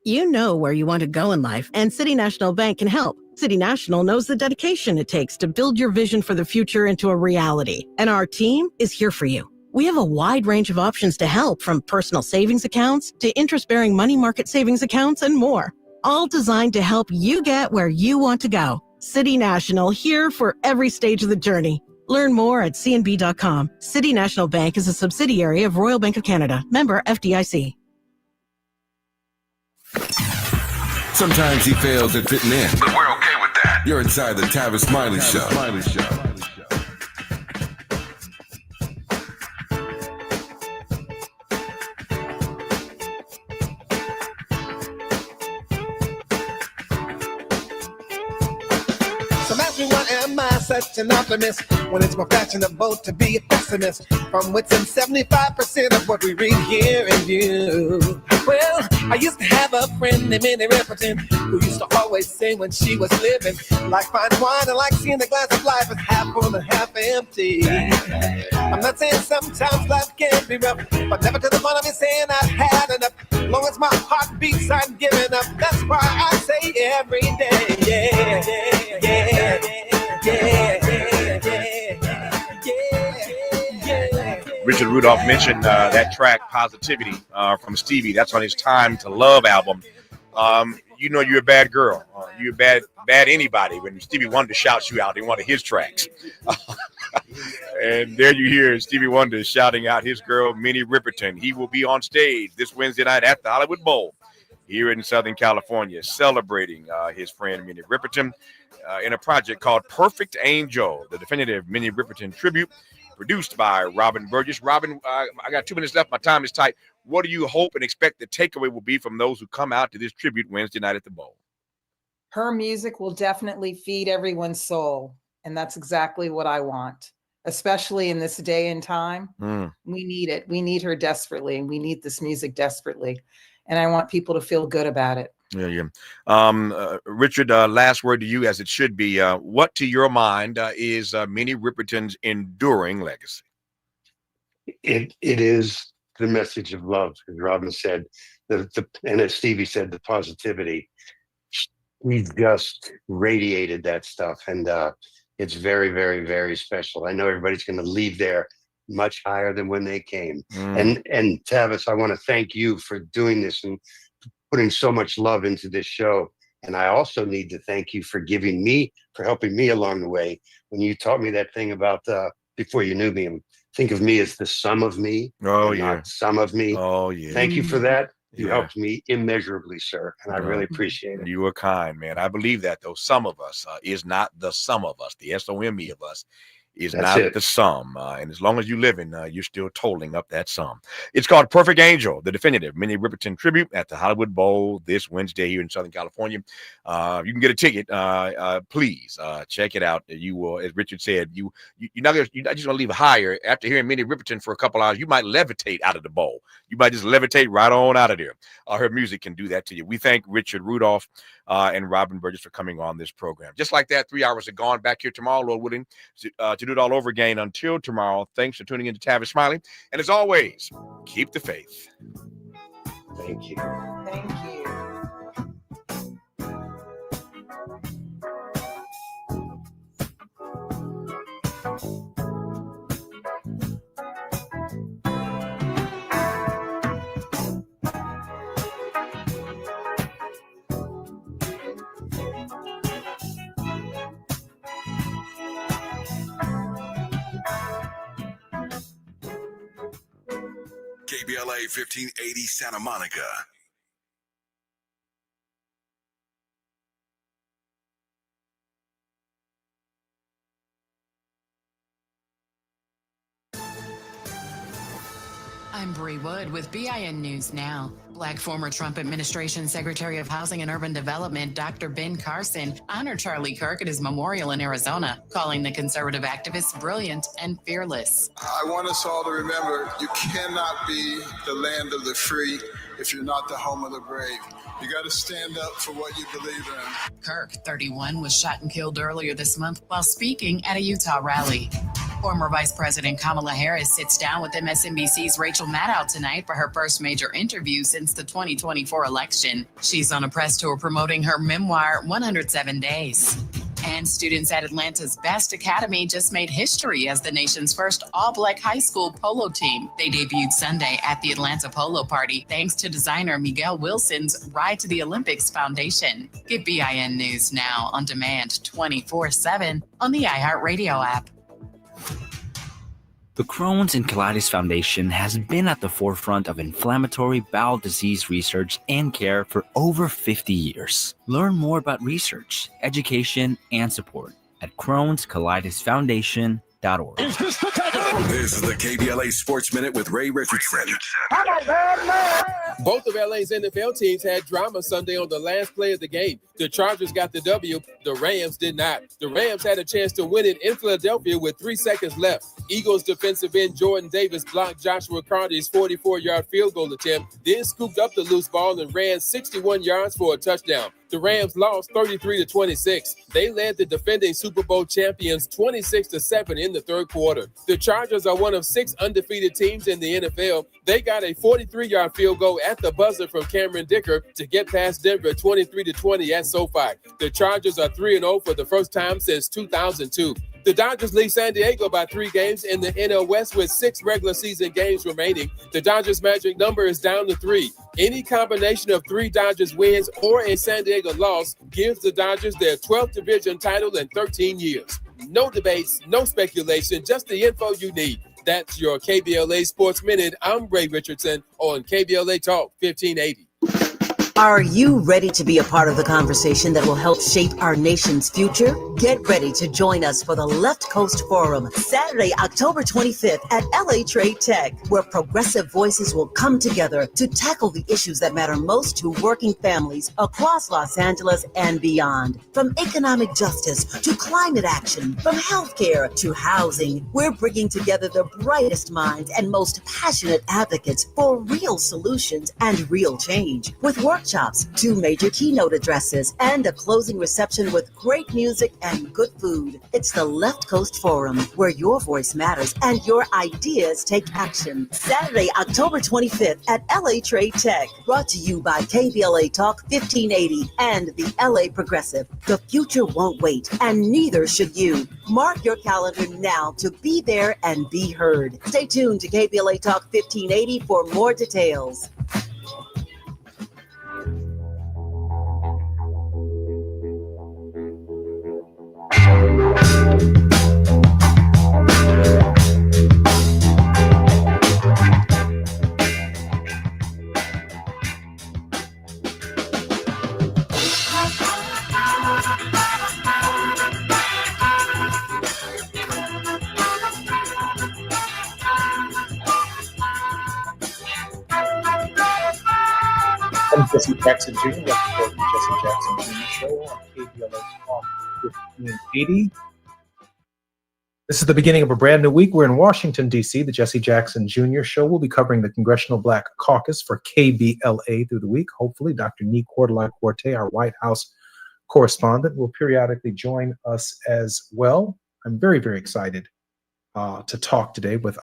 You know where you want to go in life, and City National Bank can help. City National knows the dedication it takes to build your vision for the future into a reality, and our team is here for you. We have a wide range of options to help, from personal savings accounts to interest-bearing money market savings accounts and more, all designed to help you get where you want to go. City National, here for every stage of the journey. Learn more at cnb.com. City National Bank is a subsidiary of Royal Bank of Canada, member FDIC. Sometimes he fails at fitting in, but we're okay with that. You're inside the Tavis Smiley Show. So ask me why am I such an optimist when it's more fashionable to be a pessimist, from which 75% of what we read, hear, and view. Well, I used to have a friend named Minnie Riperton who used to always say when she was living, like fine wine and like seeing the glass of life as half full and half empty. I'm not saying sometimes life can be rough, but never to the point of me saying I've had enough. As long as my heart beats, I'm giving up. That's why I say every day, yeah, yeah, yeah, yeah, yeah. Richard Rudolph mentioned that track Positivity from Stevie. That's on his Time to Love album. You know you're a bad girl. You're bad anybody when Stevie Wonder shouts you out in one of his tracks. And there you hear Stevie Wonder shouting out his girl, Minnie Riperton. He will be on stage this Wednesday night at the Hollywood Bowl here in Southern California, celebrating his friend Minnie Riperton in a project called Perfect Angel, the Definitive Minnie Riperton Tribute. produced by Robin Burgess. Robin, I got 2 minutes left. My time is tight. What do you hope and expect the takeaway will be from those who come out to this tribute Wednesday night at the Bowl? Her music will definitely feed everyone's soul. And that's exactly what I want, especially in this day and time. We need it. We need her desperately. And we need this music desperately. And I want people to feel good about it. Yeah. Richard, last word to you, as it should be. What, to your mind, is Minnie Riperton's enduring legacy? It is the message of love, as Robin said, and as Stevie said, the positivity. We just radiated that stuff, and it's very, very, very special. I know everybody's going to leave there much higher than when they came. And Tavis, I want to thank you for doing this and putting so much love into this show. And I also need to thank you for helping me along the way. When you taught me that thing about before you knew me, think of me as the sum of me. Not some of me. Oh, yeah. Thank you for that. You helped me immeasurably, sir. And I really appreciate it. You were kind, man. I believe that, though. Some of us is not the sum of us. The SOME of us is That's not it. the sum. And as long as you're living, you're still totaling up that sum. It's called Perfect Angel, the Definitive Minnie Riperton Tribute at the Hollywood Bowl this Wednesday here in Southern California. You can get a ticket. Please check it out. You will, as Richard said, you're not just going to leave higher. After hearing Minnie Riperton for a couple hours, you might levitate out of the bowl. You might just levitate right on out of there. Her music can do that to you. We thank Richard Rudolph and Robin Burgess for coming on this program. Just like that, 3 hours are gone. Back here tomorrow, Lord willing, to do it all over again. Until tomorrow, thanks for tuning in to Tavis Smiley. And as always, keep the faith. Thank you. Thank you. KBLA 1580 Santa Monica. I'm Bree Wood with BIN News Now. Black former Trump administration Secretary of Housing and Urban Development Dr. Ben Carson honored Charlie Kirk at his memorial in Arizona, calling the conservative activist brilliant and fearless. I want us all to remember, you cannot be the land of the free if you're not the home of the brave. You got to stand up for what you believe in. Kirk, 31, was shot and killed earlier this month while speaking at a Utah rally. Former Vice President Kamala Harris sits down with MSNBC's Rachel Maddow tonight for her first major interview since the 2024 election. She's on a press tour promoting her memoir, 107 Days. And students at Atlanta's Best Academy just made history as the nation's first all-black high school polo team. They debuted Sunday at the Atlanta Polo Party thanks to designer Miguel Wilson's Ride to the Olympics Foundation. Get BIN News Now on demand 24/7 on the iHeartRadio app. The Crohn's and Colitis Foundation has been at the forefront of inflammatory bowel disease research and care for over 50 years. Learn more about research, education, and support at Crohn'sColitisFoundation.org. This is the KBLA Sports Minute with Ray Richardson. Both of LA's NFL teams had drama Sunday on the last play of the game. The Chargers got the W. The Rams did not. The Rams had a chance to win it in Philadelphia with 3 seconds left. Eagles defensive end Jordan Davis blocked Joshua Carter's 44-yard field goal attempt, then scooped up the loose ball and ran 61 yards for a touchdown. The Rams lost 33-26. They led the defending Super Bowl champions 26-7 in the third quarter. The Chargers are one of 6 undefeated teams in the NFL. They got a 43-yard field goal at the buzzer from Cameron Dicker to get past Denver 23-20 at SoFi. The Chargers are 3-0 for the first time since 2002. The Dodgers lead San Diego by 3 games in the NL West with 6 regular season games remaining. The Dodgers' magic number is down to 3. Any combination of 3 Dodgers wins or a San Diego loss gives the Dodgers their 12th division title in 13 years. No debates, no speculation, just the info you need. That's your KBLA Sports Minute. I'm Ray Richardson on KBLA Talk 1580. Are you ready to be a part of the conversation that will help shape our nation's future? Get ready to join us for the Left Coast Forum, Saturday, October 25th at LA Trade Tech, where progressive voices will come together to tackle the issues that matter most to working families across Los Angeles and beyond. From economic justice to climate action, from healthcare to housing, we're bringing together the brightest minds and most passionate advocates for real solutions and real change. With workshops, 2 major keynote addresses, and a closing reception with great music and good food. It's the Left Coast Forum, where your voice matters and your ideas take action. Saturday, October 25th at LA Trade Tech. Brought to you by KBLA Talk 1580 and the LA Progressive. The future won't wait, and neither should you. Mark your calendar now to be there and be heard. Stay tuned to KBLA Talk 1580 for more details. I'm Jesse Jackson Jr. Welcome to the Jesse Jackson Jr. Show on KBLA Talk 1580. This is the beginning of a brand new week. We're in Washington, D.C. The Jesse Jackson Jr. Show will be covering the Congressional Black Caucus for KBLA through the week. Hopefully, Dr. Nee Cordelai-Corte, our White House correspondent, will periodically join us as well. I'm very, very excited to talk today with